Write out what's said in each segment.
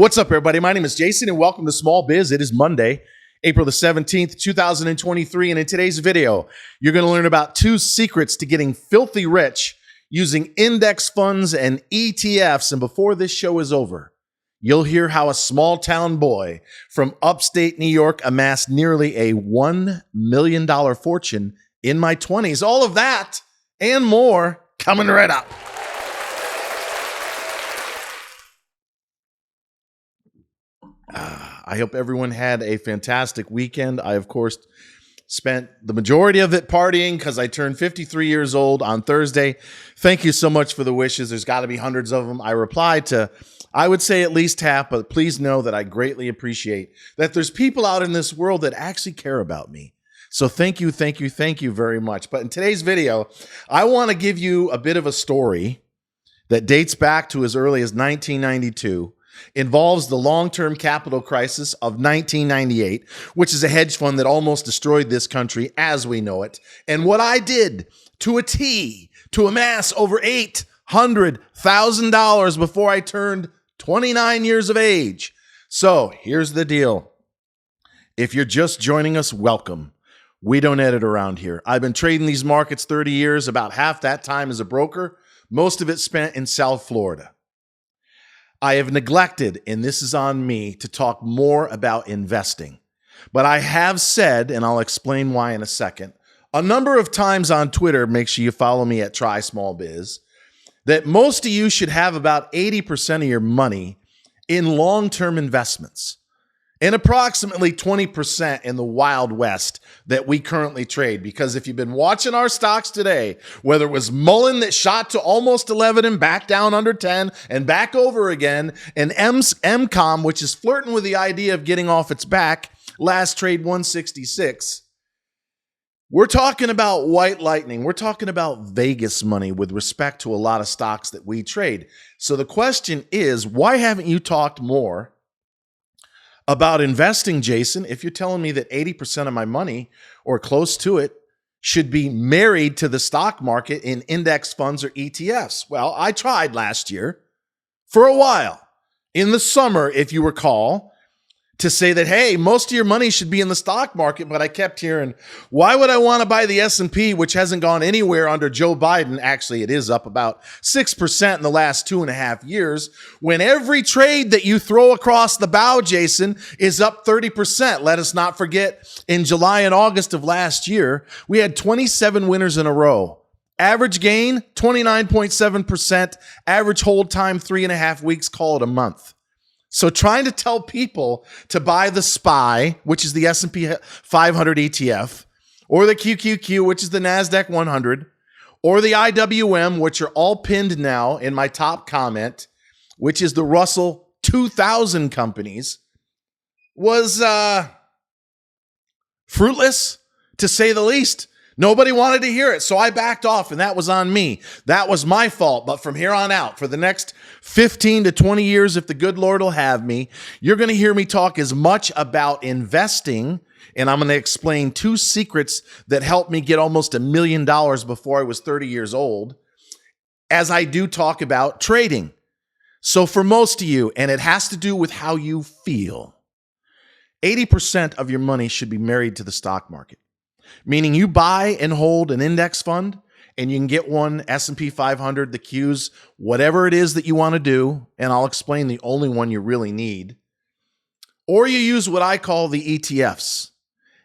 What's up, everybody? My name is Jason, and welcome to Small Biz. It is Monday, April the 17th, 2023, and in today's video, you're going to learn about 2 secrets to getting filthy rich using index funds and ETFs. And before this show is over, you'll hear how a small-town boy from upstate New York amassed nearly a $1 million fortune in my 20s. All of that and more coming right up. I hope everyone had a fantastic weekend. I, of course, spent the majority of it partying because I turned 53 years old on Thursday. Thank you so much for the wishes. There's got to be hundreds of them. I replied to, I would say at least half, but please know that I greatly appreciate that there's people out in this world that actually care about me. So thank you very much. But in today's video, I want to give you a bit of a story that dates back to as early as 1992. Involves the long-term capital crisis of 1998, which is a hedge fund that almost destroyed this country as we know it. And what I did to a T to amass over $800,000 before I turned 29 years of age. So here's the deal. If you're just joining us, welcome. We don't edit around here. I've been trading these markets 30 years, about half that time as a broker, most of it spent in South Florida. I have neglected, and this is on me, to talk more about investing. But I have said, and I'll explain why in a second, a number of times on Twitter, make sure you follow me at Try Small Biz, that most of you should have about 80% of your money in long-term investments and approximately 20% in the Wild West that we currently trade. Because if you've been watching our stocks today, whether it was Mullen that shot to almost 11 and back down under 10 and back over again, and MCOM, which is flirting with the idea of getting off its back, last trade 166. We're talking about white lightning. We're talking about Vegas money with respect to a lot of stocks that we trade. So the question is, why haven't you talked more about investing, Jason, if you're telling me that 80% of my money or close to it should be married to the stock market in index funds or ETFs? Well, I tried last year for a while in the summer, if you recall, to say that, hey, most of your money should be in the stock market. But I kept hearing, why would I want to buy the S&P, which hasn't gone anywhere under Joe Biden? Actually, it is up about 6% in the last 2.5 years, when every trade that you throw across the bow, Jason, is up 30%. Let us not forget, in July and August of last year, we had 27 winners in a row. Average gain, 29.7%. Average hold time, 3.5 weeks, call it a month. So trying to tell people to buy the SPY, which is the S&P 500 ETF, or the QQQ, which is the NASDAQ 100, or the IWM, which are all pinned now in my top comment, which is the Russell 2000 companies, was fruitless, to say the least. Nobody wanted to hear it, so I backed off, and that was on me. That was my fault. But from here on out, for the next 15 to 20 years, if the good Lord will have me, you're going to hear me talk as much about investing, and I'm going to explain 2 secrets that helped me get almost $1 million before I was 30 years old, as I do talk about trading. So for most of you, and it has to do with how you feel, 80% of your money should be married to the stock market. Meaning you buy and hold an index fund, and you can get one S&P 500, the Qs, whatever it is that you want to do, and I'll explain the only one you really need. Or you use what I call the ETFs,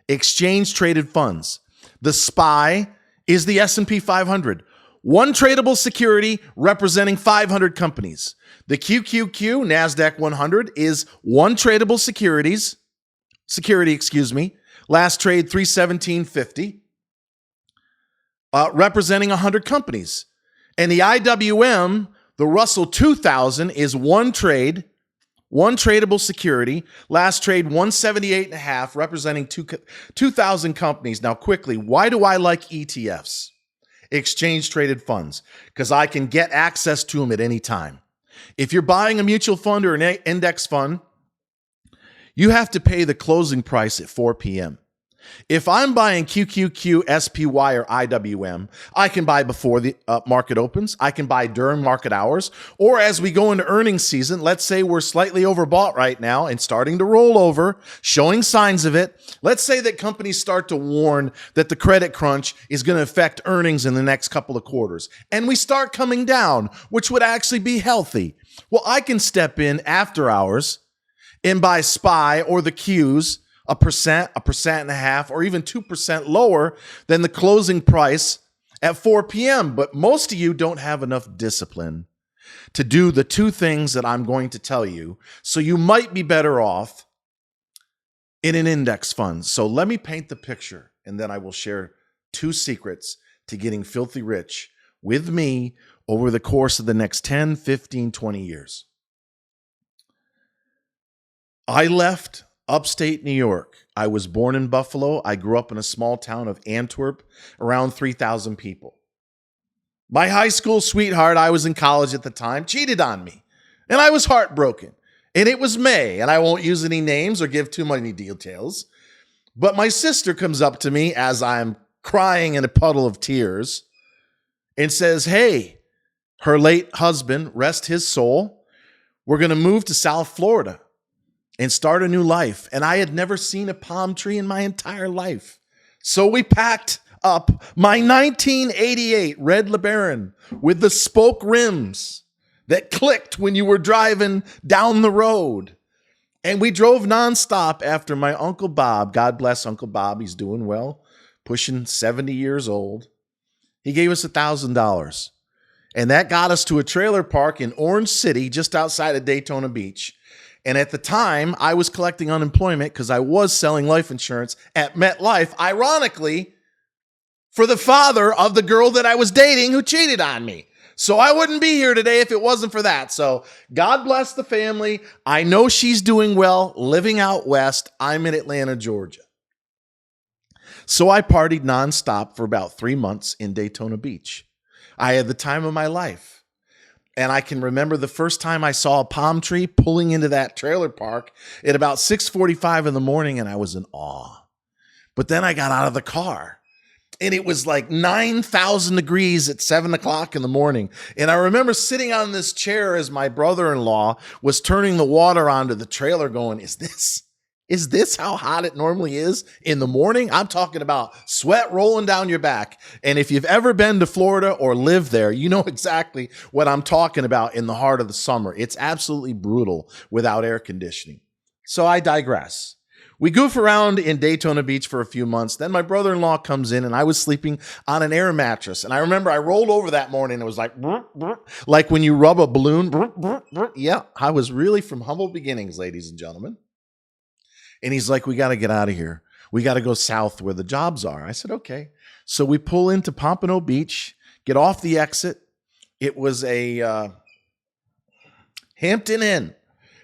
exchange traded funds. The SPY is the S&P 500, one tradable security representing 500 companies. The QQQ, NASDAQ 100, is one tradable security, last trade 317.50, representing 100 companies. And the IWM, the Russell 2000, is one trade, one tradable security, last trade 178.5, representing 2,000 companies. Now, quickly, why do I like ETFs, exchange traded funds? Because I can get access to them at any time. If you're buying a mutual fund or an index fund, you have to pay the closing price at 4 p.m. If I'm buying QQQ, SPY, or IWM, I can buy before the market opens. I can buy during market hours. Or as we go into earnings season, let's say we're slightly overbought right now and starting to roll over, showing signs of it. Let's say that companies start to warn that the credit crunch is going to affect earnings in the next couple of quarters. And we start coming down, which would actually be healthy. Well, I can step in after hours and buy SPY or the Qs, a percent and a half, or even 2% lower than the closing price at 4 p.m. But most of you don't have enough discipline to do the two things that I'm going to tell you. So you might be better off in an index fund. So let me paint the picture, and then I will share 2 secrets to getting filthy rich with me over the course of the next 10, 15, 20 years. I left upstate New York. I was born in Buffalo. I grew up in a small town of Antwerp, around 3,000 people. My high school sweetheart, I was in college at the time, cheated on me, and I was heartbroken. And it was May, and I won't use any names or give too many details, but my sister comes up to me as I'm crying in a puddle of tears and says, hey, her late husband, rest his soul, we're going to move to South Florida and start a new life. And I had never seen a palm tree in my entire life. So we packed up my 1988 red LeBaron with the spoke rims that clicked when you were driving down the road. And we drove nonstop after my Uncle Bob, God bless Uncle Bob, he's doing well, pushing 70 years old. He gave us $1,000. And that got us to a trailer park in Orange City, just outside of Daytona Beach. And at the time, I was collecting unemployment because I was selling life insurance at MetLife, ironically, for the father of the girl that I was dating who cheated on me. So I wouldn't be here today if it wasn't for that. So God bless the family. I know she's doing well, living out west. I'm in Atlanta, Georgia. So I partied nonstop for about 3 months in Daytona Beach. I had the time of my life. And I can remember the first time I saw a palm tree pulling into that trailer park at about 6:45 in the morning, and I was in awe. But then I got out of the car, and it was like 9,000 degrees at 7 o'clock in the morning. And I remember sitting on this chair as my brother-in-law was turning the water onto the trailer going, is this how hot it normally is in the morning? I'm talking about sweat rolling down your back. And if you've ever been to Florida or lived there, you know exactly what I'm talking about in the heart of the summer. It's absolutely brutal without air conditioning. So I digress. We goof around in Daytona Beach for a few months. Then my brother-in-law comes in, and I was sleeping on an air mattress. And I remember I rolled over that morning. It was like, brr, brr, like when you rub a balloon. Brr, brr, brr. Yeah, I was really from humble beginnings, ladies and gentlemen. And he's like, we got to get out of here. We got to go south where the jobs are. I said, okay. So we pull into Pompano Beach, get off the exit. It was a Hampton Inn.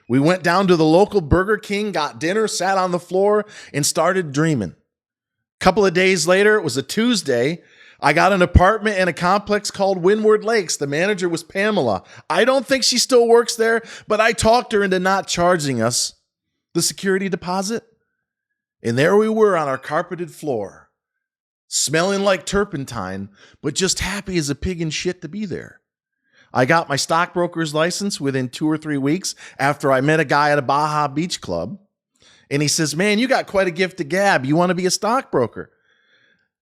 We went down to the local Burger King, got dinner, sat on the floor, and started dreaming. A couple of days later, it was a Tuesday. I got an apartment in a complex called Windward Lakes. The manager was Pamela. I don't think she still works there, but I talked her into not charging us the security deposit. And there we were on our carpeted floor, smelling like turpentine, but just happy as a pig in shit to be there. I got my stockbroker's license within 2 or 3 weeks after I met a guy at a Baja Beach club. And he says, man, you got quite a gift of gab. You want to be a stockbroker?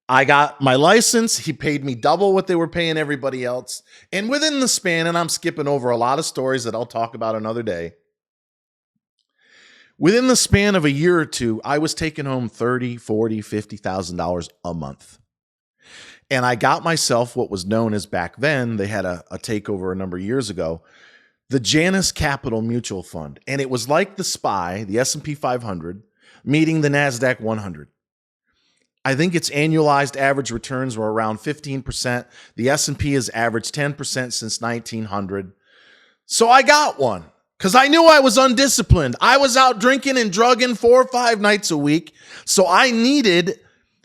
I got my license. He paid me double what they were paying everybody else. And within the span, and I'm skipping over a lot of stories that I'll talk about another day, within the span of a year or two, I was taking home $30,000, $40,000, $50,000 a month. And I got myself what was known as, back then, they had a takeover a number of years ago, the Janus Capital Mutual Fund. And it was like the SPY, the S&P 500, meeting the NASDAQ 100. I think its annualized average returns were around 15%. The S&P has averaged 10% since 1900. So I got one. Because I knew I was undisciplined. I was out drinking and drugging 4 or 5 nights a week. So I needed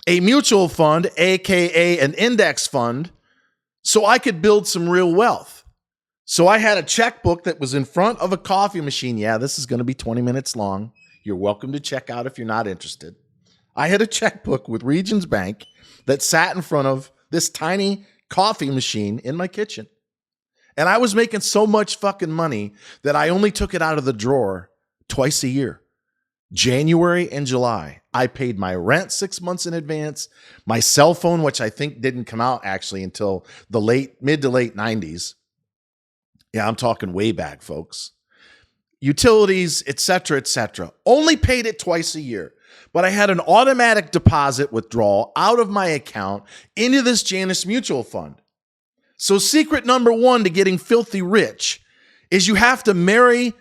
a mutual fund, AKA an index fund, so I could build some real wealth. So I had a checkbook that was in front of a coffee machine. Yeah, this is going to be 20 minutes long. You're welcome to check out if you're not interested. I had a checkbook with Regions Bank that sat in front of this tiny coffee machine in my kitchen. And I was making so much fucking money that I only took it out of the drawer twice a year. January and July. I paid my rent 6 months in advance. My cell phone, which I think didn't come out actually until the mid to late 90s. Yeah, I'm talking way back, folks. Utilities, etc., etc. Only paid it twice a year. But I had an automatic deposit withdrawal out of my account into this Janus Mutual Fund. So secret number one to getting filthy rich is you have to marry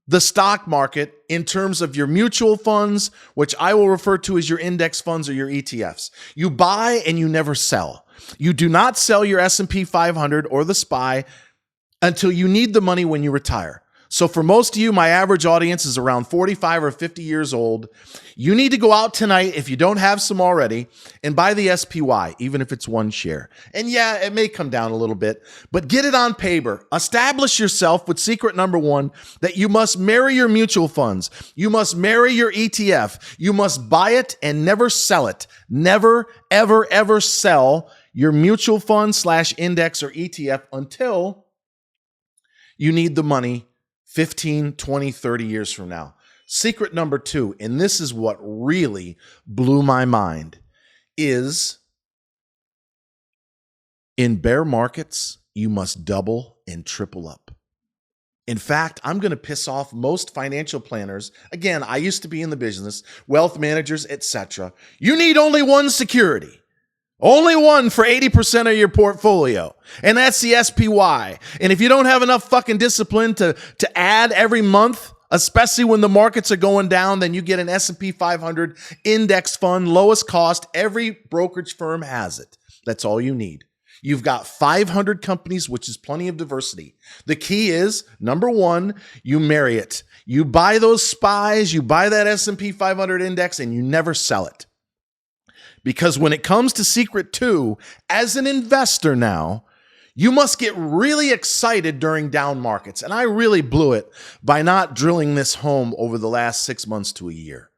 the stock market in terms of your mutual funds, which I will refer to as your index funds or your ETFs. You buy and you never sell. You do not sell your S&P 500 or the SPY until you need the money when you retire. So for most of you, my average audience is around 45 or 50 years old. You need to go out tonight, if you don't have some already, and buy the SPY, even if it's one share. And yeah, it may come down a little bit, but get it on paper. Establish yourself with secret number one that you must marry your mutual funds. You must marry your ETF. You must buy it and never sell it. Never, ever, ever sell your mutual fund / index or ETF until you need the money 15, 20, 30 years from now. Secret number two, and this is what really blew my mind, is in bear markets, you must double and triple up. In fact, I'm going to piss off most financial planners. Again, I used to be in the business, wealth managers, etc. You need only one security. Only one for 80% of your portfolio. And that's the SPY. And if you don't have enough fucking discipline to add every month, especially when the markets are going down, then you get an S&P 500 index fund, lowest cost. Every brokerage firm has it. That's all you need. You've got 500 companies, which is plenty of diversity. The key is, number one, you marry it. You buy those SPYs, you buy that S&P 500 index, and you never sell it. Because when it comes to secret two, as an investor now, you must get really excited during down markets. And I really blew it by not drilling this home over the last 6 months to a year.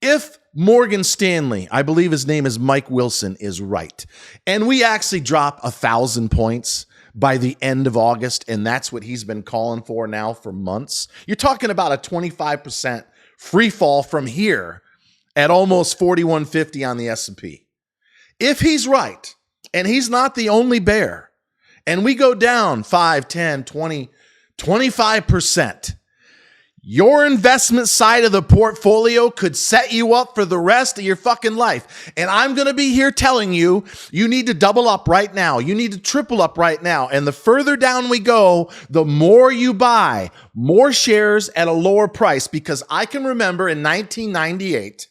If Morgan Stanley, I believe his name is Mike Wilson, is right, and we actually drop 1,000 points by the end of August, and that's what he's been calling for now for months, you're talking about a 25% free fall from here at almost 4150 on the S&P. If he's right, and he's not the only bear, and we go down 5, 10, 20, 25%, your investment side of the portfolio could set you up for the rest of your fucking life. And I'm going to be here telling you, you need to double up right now. You need to triple up right now. And the further down we go, the more you buy more shares at a lower price. Because I can remember in 1998,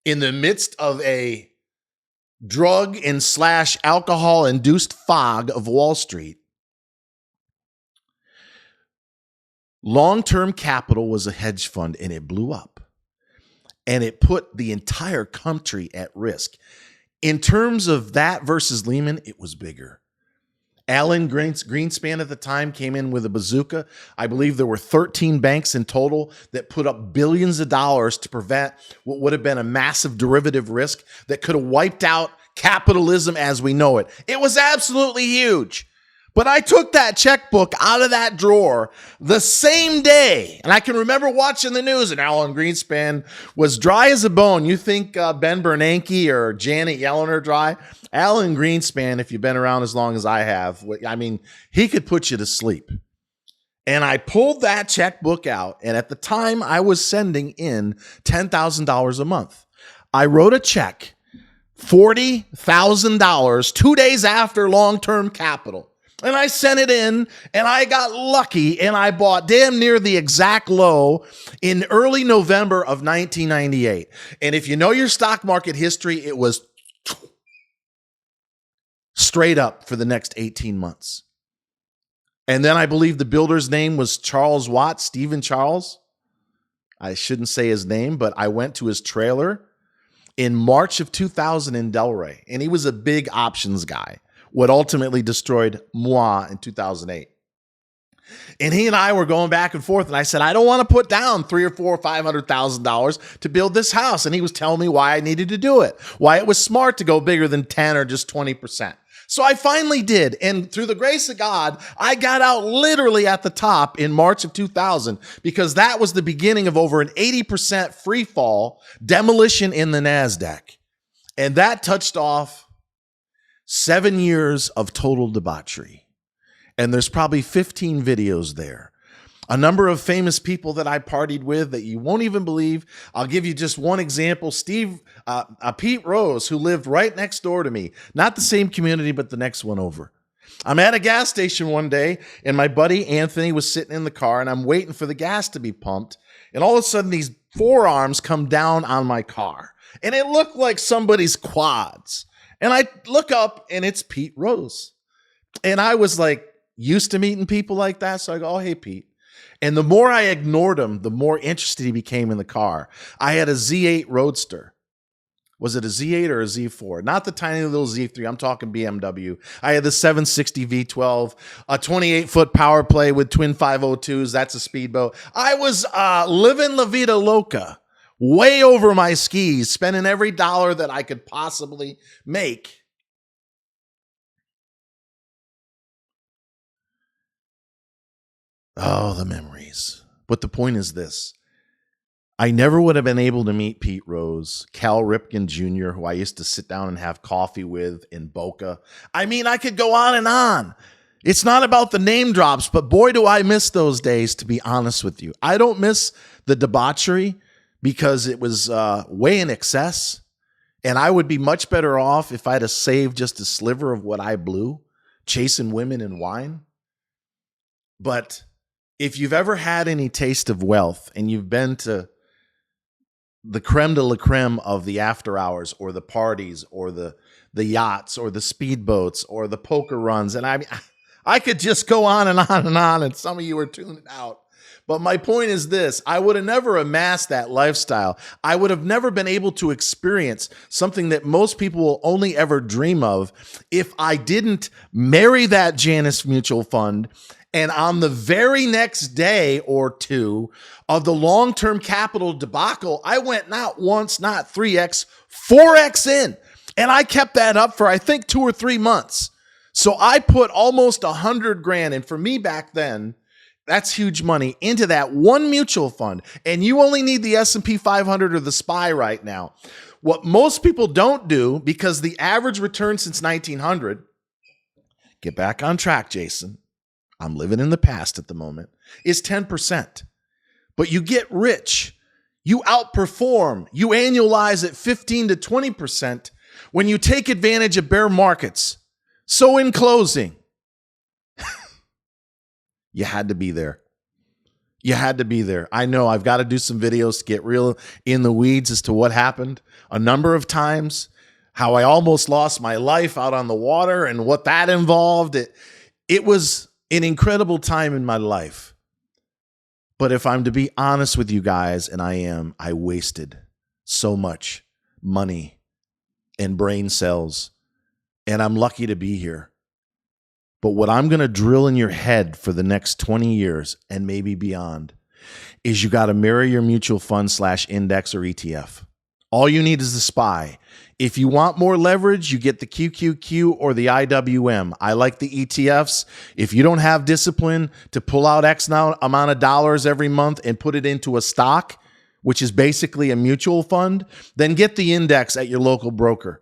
in the midst of a drug and / alcohol induced fog of Wall Street, long-term capital was a hedge fund and it blew up. And it put the entire country at risk. In terms of that versus Lehman, it was bigger. Alan Greenspan at the time came in with a bazooka. I believe there were 13 banks in total that put up billions of dollars to prevent what would have been a massive derivative risk that could have wiped out capitalism as we know it. It was absolutely huge. But I took that checkbook out of that drawer the same day. And I can remember watching the news and Alan Greenspan was dry as a bone. You think Ben Bernanke or Janet Yellen are dry? Alan Greenspan, if you've been around as long as I have, I mean, he could put you to sleep. And I pulled that checkbook out. And at the time, I was sending in $10,000 a month. I wrote a check, $40,000, 2 days after long-term capital. And I sent it in and I got lucky and I bought damn near the exact low in early November of 1998. And if you know your stock market history, it was straight up for the next 18 months. And then I believe the builder's name was Charles Watt, Stephen Charles. I shouldn't say his name, but I went to his trailer in March of 2000 in Delray. And he was a big options guy. What ultimately destroyed moi in 2008. And he and I were going back and forth, and I said, I don't want to put down $300,000 or $400,000 or $500,000 to build this house. And he was telling me why I needed to do it, why it was smart to go bigger than 10 or just 20%. So I finally did. And through the grace of God, I got out literally at the top in March of 2000, because that was the beginning of over an 80% free fall demolition in the NASDAQ. And that touched off 7 years of total debauchery. And there's probably 15 videos there. A number of famous people that I partied with that you won't even believe. I'll give you just one example. Pete Rose, who lived right next door to me. Not the same community, but the next one over. I'm at a gas station one day, and my buddy Anthony was sitting in the car, and I'm waiting for the gas to be pumped. And all of a sudden, these forearms come down on my car. And it looked like somebody's quads. And I look up, and it's Pete Rose. And I was like, used to meeting people like that. So I go, oh, hey, Pete. And the more I ignored him, the more interested he became in the car. I had a Z8 Roadster. Was it a Z8 or a Z4? Not the tiny little Z3. I'm talking BMW. I had the 760 V12, a 28-foot power play with twin 502s. That's a speedboat. I was living La Vida Loca, way over my skis, spending every dollar that I could possibly make. Oh, the memories. But the point is this. I never would have been able to meet Pete Rose, Cal Ripken Jr., who I used to sit down and have coffee with in Boca. I mean, I could go on and on. It's not about the name drops, but boy, do I miss those days, to be honest with you. I don't miss the debauchery because it was way in excess. And I would be much better off if I'd have saved just a sliver of what I blew, chasing women and wine. But if you've ever had any taste of wealth and you've been to the creme de la creme of the after hours or the parties or the yachts or the speedboats or the poker runs, and I could just go on and on and on, and some of you are tuning out. But my point is this. I would have never amassed that lifestyle. I would have never been able to experience something that most people will only ever dream of if I didn't marry that Janus mutual fund. And on the very next day or two of the long-term capital debacle, I went not once, not 3X, 4X in. And I kept that up for, I think, 2 or 3 months. So I put almost $100,000. And for me back then, that's huge money, into that one mutual fund. And you only need the S&P 500 or the SPY right now. What most people don't do, because the average return since 1900, get back on track, Jason. I'm living in the past at the moment, is 10%. But you get rich, you outperform, you annualize at 15 to 20% when you take advantage of bear markets. So in closing, you had to be there. You had to be there. I know I've got to do some videos to get real in the weeds as to what happened a number of times, how I almost lost my life out on the water and what that involved. It was an incredible time in my life. But if I'm to be honest with you guys, and I wasted so much money and brain cells, and I'm lucky to be here. But what I'm going to drill in your head for the next 20 years and maybe beyond is you got to marry your mutual fund / index or ETF. All you need is the SPY. If you want more leverage, you get the QQQ or the IWM. I like the ETFs. If you don't have discipline to pull out X amount of dollars every month and put it into a stock, which is basically a mutual fund, then get the index at your local broker.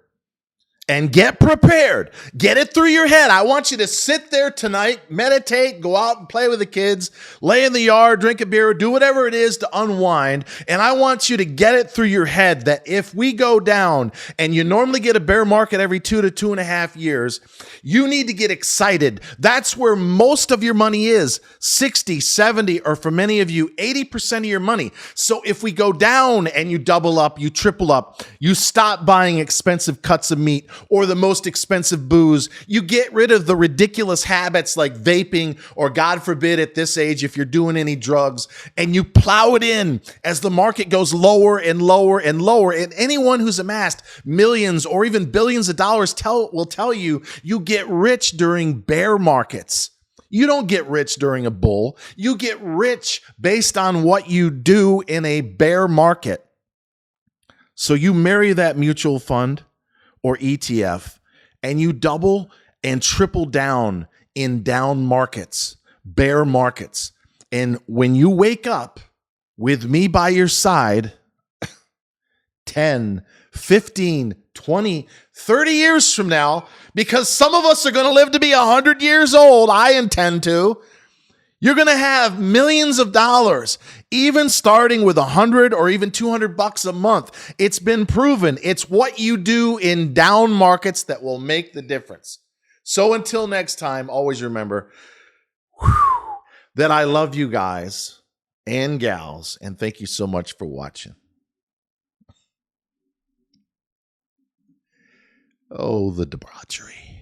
And get prepared. Get it through your head. I want you to sit there tonight, meditate, go out and play with the kids, lay in the yard, drink a beer, do whatever it is to unwind. And I want you to get it through your head that if we go down, and you normally get a bear market every 2 to 2.5 years, you need to get excited. That's where most of your money is, 60, 70, or for many of you, 80% of your money. So if we go down and you double up, you triple up, you stop buying expensive cuts of meat, or the most expensive booze. You get rid of the ridiculous habits like vaping, or God forbid at this age, if you're doing any drugs, and you plow it in as the market goes lower and lower and lower. And anyone who's amassed millions or even billions of dollars will tell you, you get rich during bear markets. You don't get rich during a bull. You get rich based on what you do in a bear market. So you marry that mutual fund or ETF and you double and triple down in down markets, bear markets. And when you wake up with me by your side, 10, 15, 20, 30 years from now, because some of us are going to live to be 100 years old, I intend to, you're going to have millions of dollars, even starting with 100 or even 200 bucks a month. It's been proven. It's what you do in down markets that will make the difference. So until next time, always remember that I love you guys and gals, and thank you so much for watching. Oh, the debauchery.